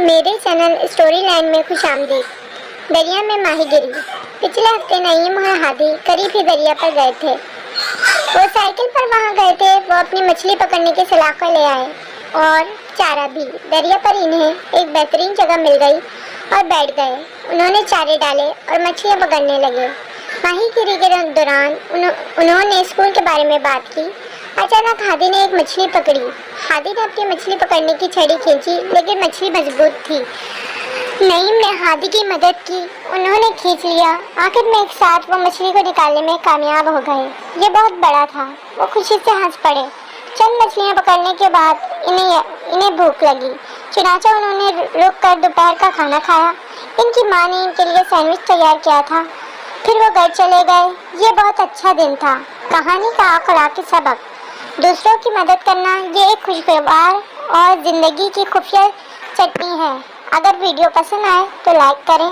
میرے channel story land میں خوش آمدید۔ دریا میں ماہی گیری۔ پچھلے ہفتے نعیم اور ہادی قریب ہی دریا پر گئے تھے۔ وہ سائیکل پر وہاں گئے تھے۔ وہ اپنی مچھلی پکڑنے کی سلاخیں لے آئے اور چارہ بھی۔ دریا پر انہیں ایک بہترین جگہ مل گئی اور بیٹھ گئے۔ انہوں نے چارے ڈالے اور مچھلیاں پکڑنے لگے۔ ماہی گیری کے دوران انہوں نے اسکول کے بارے میں بات کی۔ اچانک ہادی نے ایک مچھلی پکڑی۔ ہادی نے اپنی مچھلی پکڑنے کی چھڑی کھینچی لیکن مچھلی مضبوط تھی۔ نعیم نے ہادی کی مدد کی۔ انہوں نے کھینچ لیا۔ آخر میں ایک ساتھ وہ مچھلی کو نکالنے میں کامیاب ہو گئے۔ یہ بہت بڑا تھا۔ وہ خوشی سے ہنس پڑے۔ چند مچھلیاں پکڑنے کے بعد انہیں بھوک لگی، چنانچہ انہوں نے رک کر دوپہر کا کھانا کھایا۔ ان کی ماں نے ان کے لیے سینڈوچ تیار کیا تھا۔ پھر وہ گھر چلے گئے۔ یہ بہت اچھا دن تھا۔ کہانی کا اخلاقی سبق: دوسروں کی مدد کرنا یہ ایک خوشگوار اور زندگی کی خفیہ چٹنی ہے۔ اگر ویڈیو پسند آئے تو لائک کریں۔